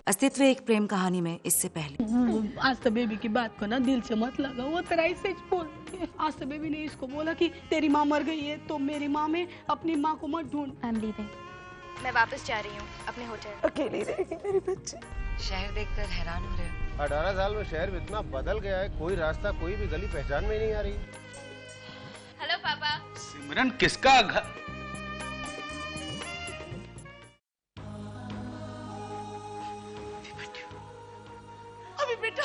अस्तित्व एक प्रेम कहानी में इससे पहले। आज तो बेबी की बात को ना दिल से मत लगा, वो तेरा ऐसे बोलती है। आज तो बेबी ने इसको बोला कि तेरी माँ मर गई है तो मेरी माँ में अपनी माँ को मत ढूंढ। I am leaving. मैं वापस जा रही हूँ अपने होटल। अकेली रहेगी मेरी बच्ची। शहर देखकर हैरान हो रहे हो? 18 साल में शहर इतना बदल गया है, कोई रास्ता कोई भी गली पहचान में ही नहीं आ रही। हेलो पापा। सिमरन किसका घर? अभी बेटा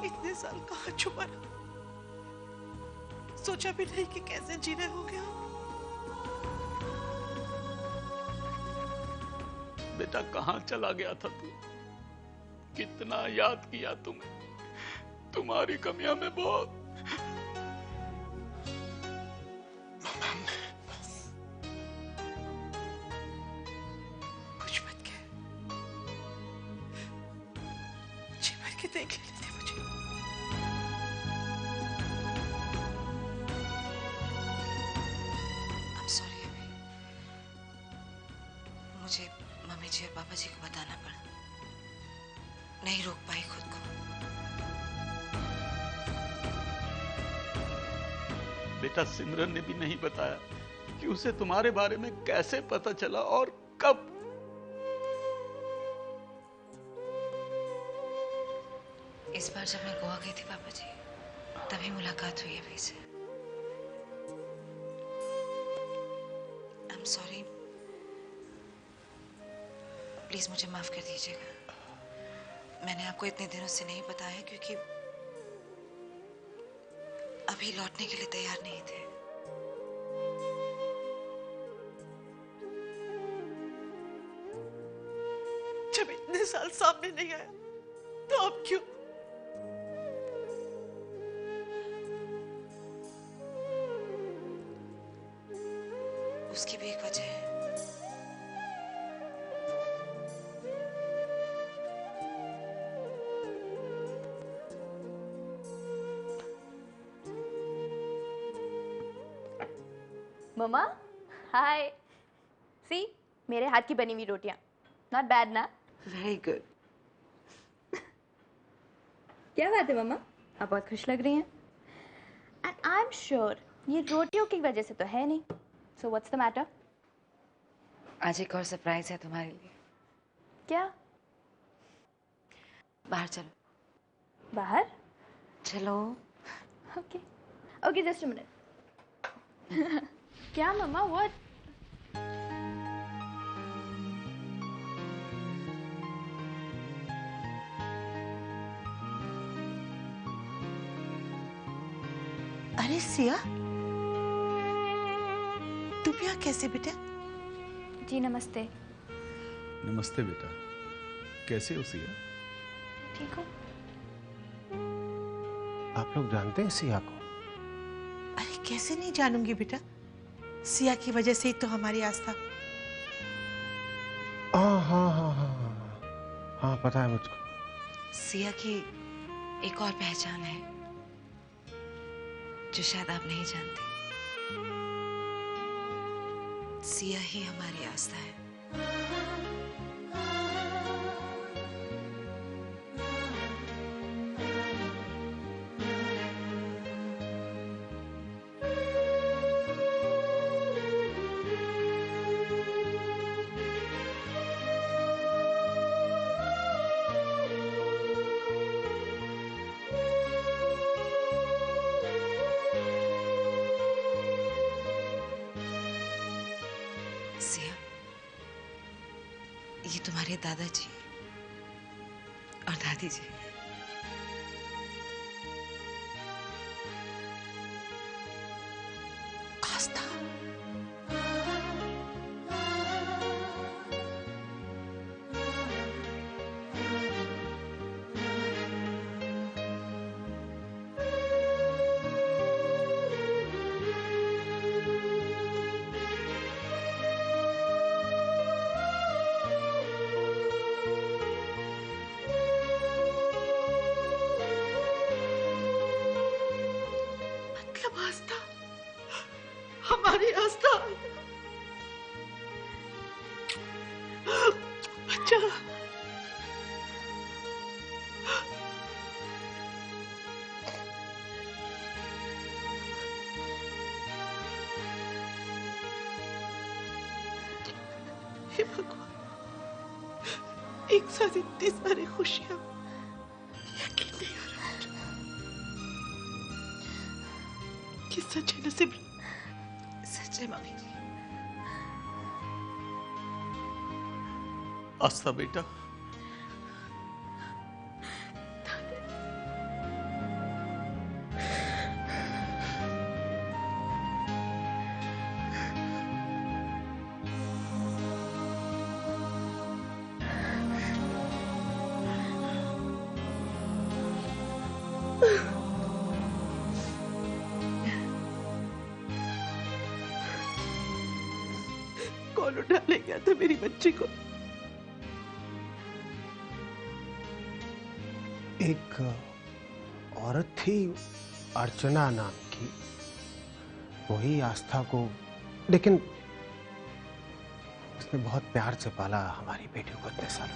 इतने साल कहाँ छुपा रहा, सोचा भी नहीं कि कैसे जी रहे होगे आप। बेटा कहाँ चला गया था तू? कितना याद किया तुम्हें, तुम्हारी कमियां में बहुत। कुछ मत कह, जी भर के देख लेने दे मुझे। I'm sorry अभी। मुझे मम्मी जी और पापा जी को बताना पड़ा, नहीं रोक पाई खुद को। बेटा सिमरन ने भी नहीं बताया कि उसे तुम्हारे बारे में कैसे पता चला और कब। इस बार जब मैं गोवा गई थी पापा जी, तभी मुलाकात हुई अभी से। आई एम सॉरी, प्लीज मुझे माफ कर दीजिएगा। मैंने आपको इतने दिनों से नहीं बताया क्योंकि अभी लौटने के लिए तैयार नहीं थे। जब इतने साल सामने नहीं आया तो अब क्यों? उसकी भी एक वजह है। मम्मा हाय। सी मेरे हाथ की बनी हुई रोटियां, नॉट बैड ना? Very good. क्या बात है मम्मा, आप बहुत खुश लग रही हैं। एंड आई एम श्योर ये रोटियों की वजह से तो है नहीं। So what's the matter? आज एक और सरप्राइज है तुम्हारे लिए। क्या? बाहर चलो। बाहर? चलो। Okay okay, just a minute. क्या मम्मा, व्हाट? अरे सिया, तुम यहाँ कैसे बेटा? जी नमस्ते। नमस्ते बेटा, कैसे हो सिया? ठीक हो? आप लोग जानते हैं सिया को? अरे कैसे नहीं जानूंगी बेटा, सिया की वजह से ही तो हमारी आस्था। हाँ हाँ हाँ हाँ हाँ हाँ, पता है मुझको। सिया की एक और पहचान है जो शायद आप नहीं जानते। सिया ही हमारी आस्था है। सिया, ये तुम्हारे दादाजी और दादी जी। आस्था। आस्था, हमारी आस्था। अच्छा, हे भगवान, एक साथ इतनी सारी खुशियां, यकीन नहीं हो रहा कि सच है नसीब। सच है मम्मी जी। आस्था बेटा, कौन उठा ले गया था मेरी बच्ची को? एक औरत थी अर्चना नाम की, वही आस्था को, लेकिन उसने बहुत प्यार से पाला हमारी बेटी को इतने साल।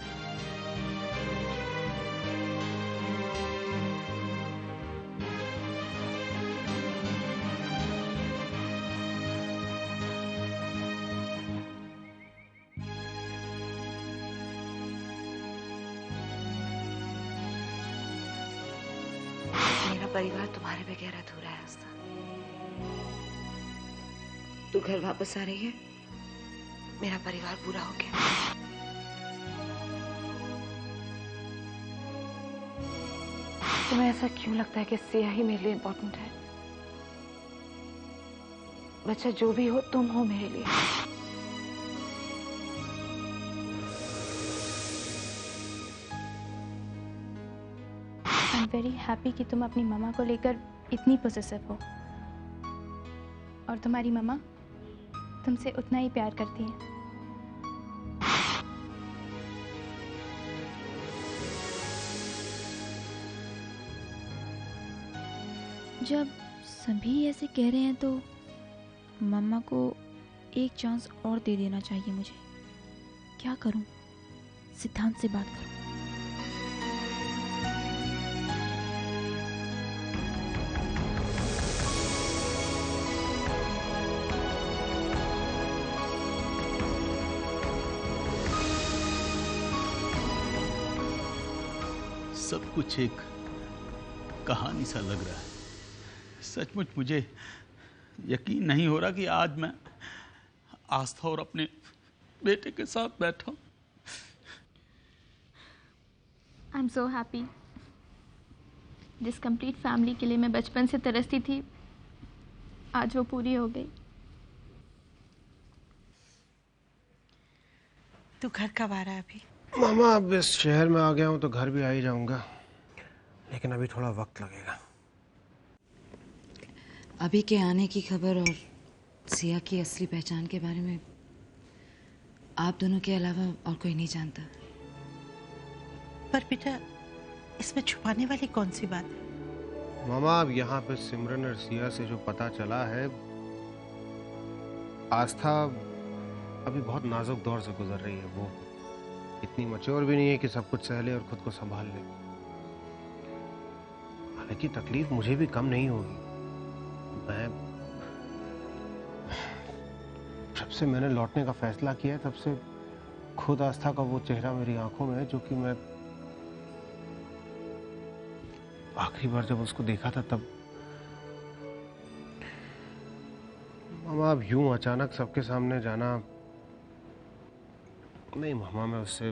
मेरा परिवार तुम्हारे बगैर अधूरा है आस्था। तू घर वापस आ रही है, मेरा परिवार पूरा हो गया। तुम्हें ऐसा क्यों लगता है कि सिया ही मेरे लिए इम्पोर्टेंट है? बच्चा जो भी हो, तुम हो मेरे लिए। आई एम वेरी हैप्पी कि तुम अपनी मम्मा को लेकर इतनी पोसेसिव हो, और तुम्हारी मम्मा तुमसे उतना ही प्यार करती है। जब सभी ऐसे कह रहे हैं तो मम्मा को एक चांस और दे देना चाहिए मुझे। क्या करूं? सिद्धांत से बात करूं। सब कुछ एक कहानी सा लग रहा है। सचमुच मुझे यकीन नहीं हो रहा कि आज मैं आस्था और अपने बेटे के साथ बैठा हूं। I am so happy. जिस कंप्लीट फैमिली के लिए मैं बचपन से तरसती थी, आज वो पूरी हो गई। तू घर कब आ रहा है अभी? मामा, अब इस शहर में आ गया हूँ तो घर भी आ ही जाऊंगा, लेकिन अभी थोड़ा वक्त लगेगा। अभी के आने की खबर और सिया की असली पहचान के बारे में आप दोनों के अलावा और कोई नहीं जानता। पर बेटा, इसमें छुपाने वाली कौन सी बात है? मामा, अब यहाँ पे सिमरन और सिया से जो पता चला है, आस्था अभी बहुत नाजुक दौर से गुजर रही है। वो इतनी मैच्योर भी नहीं है कि सब कुछ सह ले और खुद को संभाल ले। हालांकि तकलीफ मुझे भी कम नहीं होगी। मैं जब से मैंने लौटने का फैसला किया है, तब से खुद आस्था का वो चेहरा मेरी आंखों में है, जो कि मैं आखिरी बार जब उसको देखा था तब। मामा, अब यूं अचानक सबके सामने जाना नहीं। मामा, मैं उससे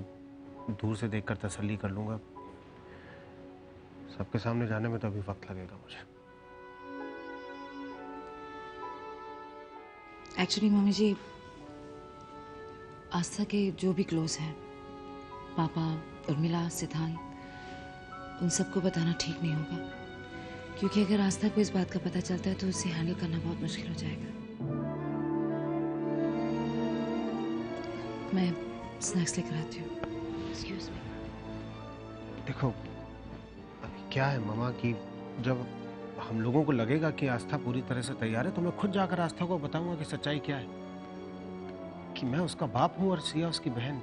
दूर से देखकर तसल्ली कर लूंगा। सबके सामने जाने में तो अभी वक्त लगेगा मुझे। एक्चुअली मम्मी जी, आस्था के जो भी क्लोज हैं, पापा, उर्मिला, सिद्धांत, उन सबको बताना ठीक नहीं होगा, क्योंकि अगर आस्था को इस बात का पता चलता है तो उसे हैंडल करना बहुत मुश्किल हो जाएगा। मैं स्नैक्स लेकर आती हूँ। Excuse me. देखो अभी क्या है मामा कि जब हम लोगों को लगेगा कि आस्था पूरी तरह से तैयार है तो मैं खुद जाकर आस्था को बताऊंगा कि सच्चाई क्या है, कि मैं उसका बाप हूं और सिया उसकी बहन।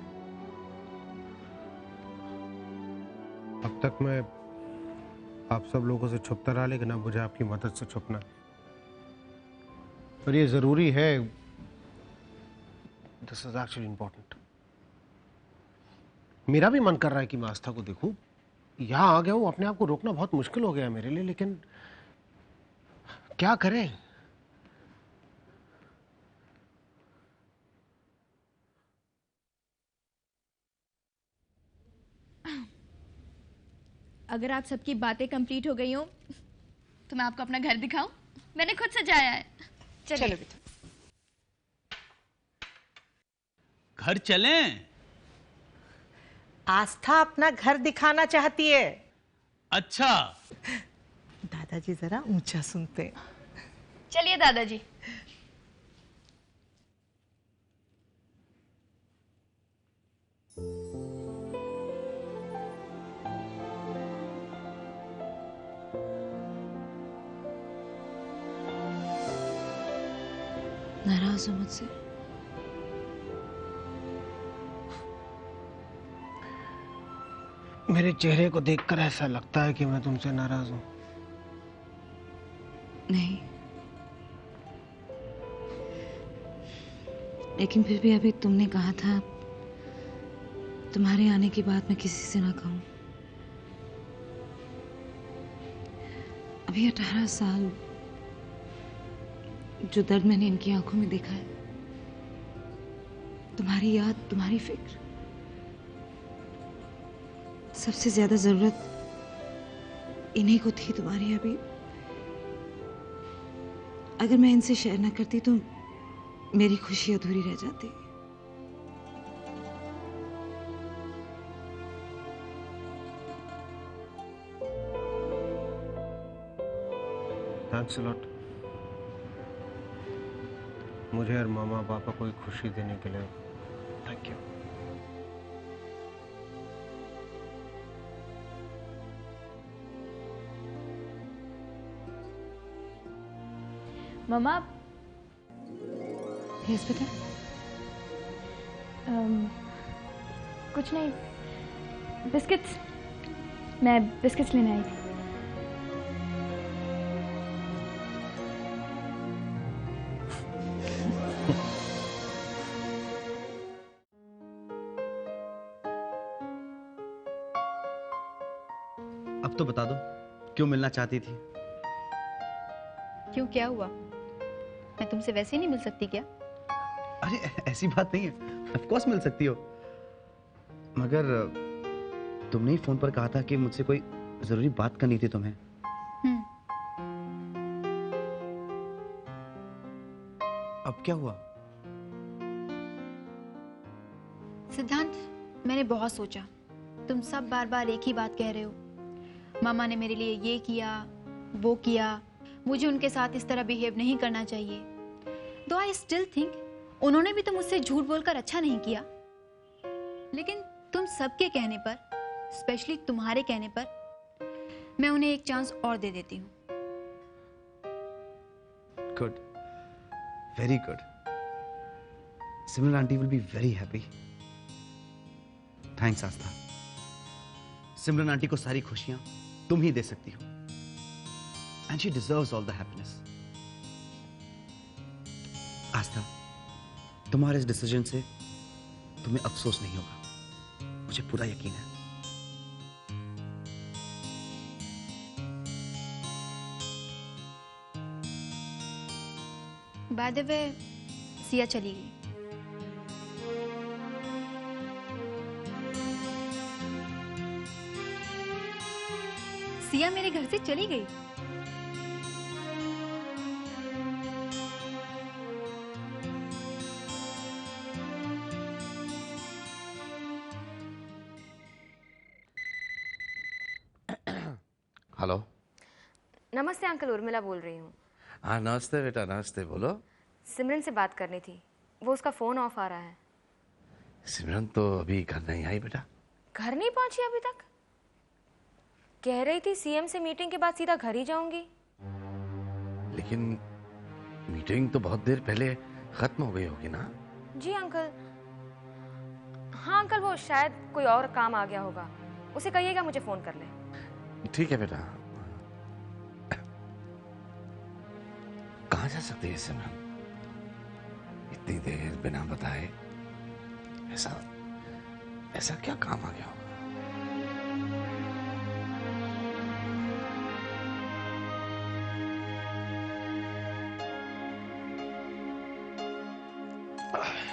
अब तक मैं आप सब लोगों से छुपता रहा, लेकिन अब मुझे आपकी मदद से छुपना है और ये जरूरी है। This is actually important. मेरा भी मन कर रहा है कि मैं आस्था को देखूं। यहां आ गया हूं, अपने आप को रोकना बहुत मुश्किल हो गया है मेरे लिए, लेकिन क्या करें। अगर आप सबकी बातें कंप्लीट हो गई हो तो मैं आपको अपना घर दिखाऊं। मैंने खुद सजाया है। चलो बेटा। घर चलें? आस्था अपना घर दिखाना चाहती है। अच्छा। दादाजी जरा ऊंचा सुनते हैं। चलिए दादाजी। नाराज हो मुझसे? मेरे चेहरे को देखकर ऐसा लगता है कि मैं तुमसे नाराज हूं। नहीं, लेकिन फिर भी अभी तुमने कहा था तुम्हारे आने की बात मैं किसी से ना कहूं। अभी 18 साल जो दर्द मैंने इनकी आंखों में देखा है, तुम्हारी याद, तुम्हारी फिक्र, सबसे ज्यादा जरूरत इन्हीं को थी तुम्हारी। अभी अगर मैं इनसे शेयर ना करती तो मेरी खुशी अधूरी रह जाती। थैंक्स अ लॉट मुझे और मामा पापा को खुशी देने के लिए। Thank you. मम्मा। यस बेटा। कुछ नहीं, बिस्किट्स। मैं बिस्किट्स लेने आई थी। अब तो बता दो, क्यों मिलना चाहती थी? क्यों, क्या हुआ? मैं तुमसे वैसे ही नहीं मिल सकती क्या? अरे ऐसी बात नहीं है, ऑफ कोर्स मिल सकती हो, मगर तुमने ही फोन पर कहा था कि मुझसे कोई जरूरी बात करनी थी तुम्हें। अब क्या हुआ? सिद्धांत, मैंने बहुत सोचा। तुम सब बार बार एक ही बात कह रहे हो। मामा ने मेरे लिए ये किया, वो किया, मुझे उनके साथ इस तरह बिहेव नहीं करना चाहिए। दो आई स्टिल थिंक उन्होंने भी तो मुझसे झूठ बोलकर अच्छा नहीं किया, लेकिन तुम सबके कहने पर, स्पेशली तुम्हारे कहने पर, मैं उन्हें एक चांस और दे देती हूँ। Good, very good. Simran aunty will be very happy. Thanks Aastha. Simran aunty को सारी खुशियां तुम ही दे सकती हो, and she deserves all the happiness. Aastha, तुम्हारे इस डिसीजन से तुम्हें अफसोस नहीं होगा, मुझे पूरा यकीन है। बाय द वे, सिया चली गई। सिया मेरे घर से चली गई। हेलो। नमस्ते अंकल, उर्मिला बोल रही हूँ। हाँ नमस्ते बेटा, नमस्ते, बोलो। सिमरन से बात करनी थी, वो उसका फ़ोन ऑफ आ रहा है। सिमरन तो अभी घर नहीं आई बेटा। घर नहीं पहुंची अभी तक? कह रही थी सीएम से मीटिंग के बाद सीधा घर ही जाऊंगी। लेकिन मीटिंग तो बहुत देर पहले खत्म हो गई होगी ना? जी अंकल। हाँ अंकल, वो शायद कोई और काम आ गया होगा, उसे कहिएगा मुझे फ़ोन कर ले। ठीक है बेटा। कहाँ जा सकती है सिमरन इतनी देर बिना बताए? ऐसा क्या काम आ गया होगा?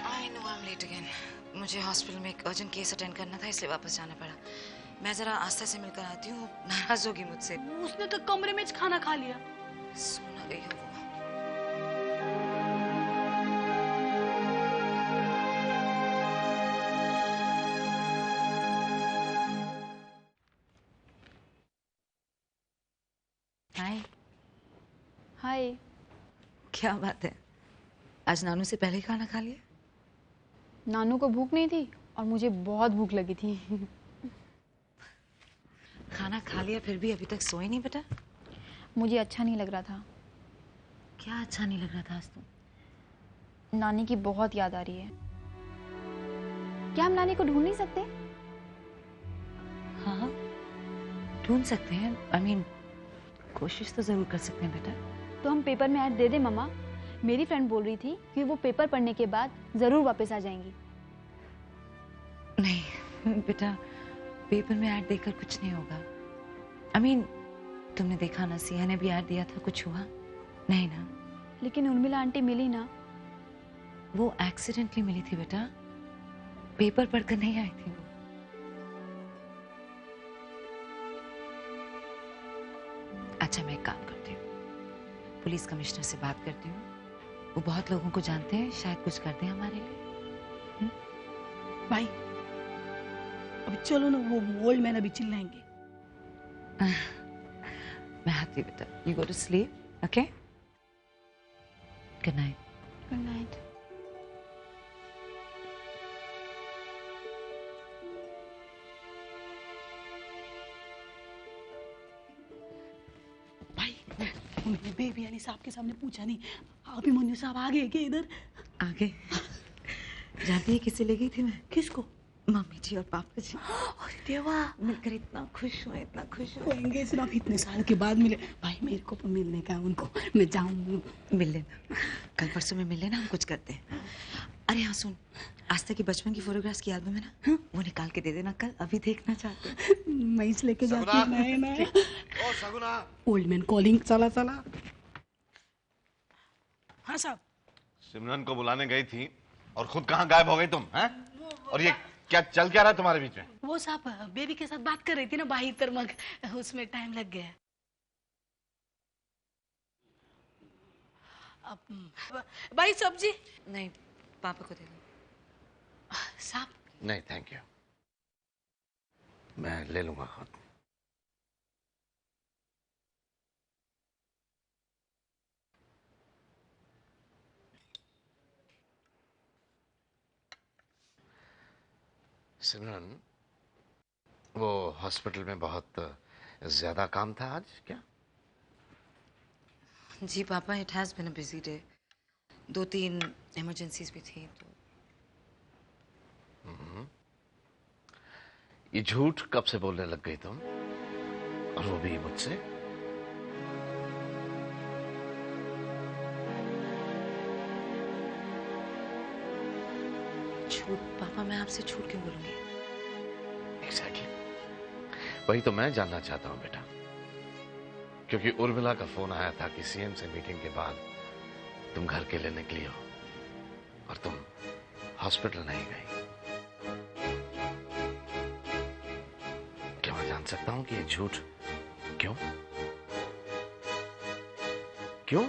I know I'm late again. मुझे हॉस्पिटल में एक अर्जेंट केस अटेंड करना था, इसलिए वापस जाना पड़ा। मैं जरा आस्था से मिलकर आती हूँ, नाराज होगी मुझसे। उसने तो कमरे में खाना खा लिया। सोना गई हो वो। हाय। हाय। क्या बात है, आज नानू से पहले ही खाना खा लिया? नानू को भूख नहीं थी और मुझे बहुत भूख लगी थी। खाना खा लिया फिर भी अभी तक सोए नहीं बेटा? मुझे अच्छा नहीं लग रहा था। क्या अच्छा नहीं लग रहा था आज तो? नानी की बहुत याद आ रही है। क्या हम नानी को ढूंढ नहीं सकते? हाँ ढूंढ सकते हैं। I mean, कोशिश तो जरूर कर सकते हैं बेटा। तो हम पेपर में ऐड दे दें मम्मा? मेरी फ्रेंड बोल रही थी कि वो पेपर पढ़ने के बाद जरूर वापस आ जाएंगी। नहीं बेटा, पेपर में ऐड देकर कुछ नहीं होगा। I mean, तुमने देखा ना, सिया ने भी ऐड दिया था, कुछ हुआ नहीं ना? लेकिन उर्मिला आंटी मिली ना। वो एक्सीडेंटली मिली थी बेटा, पेपर पढ़कर नहीं आई थी वो। अच्छा मैं एक काम करती हूँ, पुलिस कमिश्नर से बात करती हूँ, वो बहुत लोगों को जानते हैं, शायद कुछ कर दें हमारे लिए। भाई अभी चलो ना, वो ओल्ड मैन अभी चिल्लाएंगे। मैं आती बेटा, you go to sleep, okay? Good night. Good night. भाई उन्होंने बेबी अली साहब के सामने पूछा नहीं, अभिमन्यु साहब आ गए क्या इधर? आगे जानती है किसे ले गई थी मैं? किसको? मम्मी जी और पापा जी। अरे देवा, मिलकर इतना खुश हुए, इतना खुश हुए। होंगे सिर्फ इतने साल के बाद मिले। भाई मेरे को तो मिलने का उनको, मैं जाऊँ। मिल लेना, कल परसों में मिल लेना, हम कुछ करते हैं। अरे हाँ सुन, आस्था की बचपन की फोटोग्राफ्स की एल्बम है ना, वो निकाल के दे देना कल, अभी देखना चाहते हैं। मैं इस लेके जाती हूँ। नहीं ओ सगुना, ओल्ड मैन कॉलिंग, चला चला। हाँ साहब। सिमरन को बुलाने गई थी और खुद कहाँ गायब हो गई तुम, हैं? और ये क्या चल क्या रहा है तुम्हारे बीच में? वो साहब बेबी के साथ बात कर रही थी ना बाहर, तर मग उसमें टाइम लग गया। अब भाई सब्जी? नहीं, पापा को दे दो। साहब? नहीं थैंक यू, मैं ले लूंगा खुद। सिमरन, वो हॉस्पिटल में बहुत ज्यादा काम था आज क्या? जी पापा, it has been a busy day, 2-3 emergencies भी थी तो। ये झूठ कब से बोलने लग गई तुम, और वो भी मुझसे? झूठ पापा, मैं आपसे झूठ क्यों बोलूंगी? एग्जैक्टली, वही तो मैं जानना चाहता हूं बेटा, क्योंकि उर्मिला का फोन आया था कि सीएम से मीटिंग के बाद तुम घर के लिए निकली हो और तुम हॉस्पिटल नहीं गई। क्या मैं जान सकता हूं कि ये झूठ क्यों? क्यों?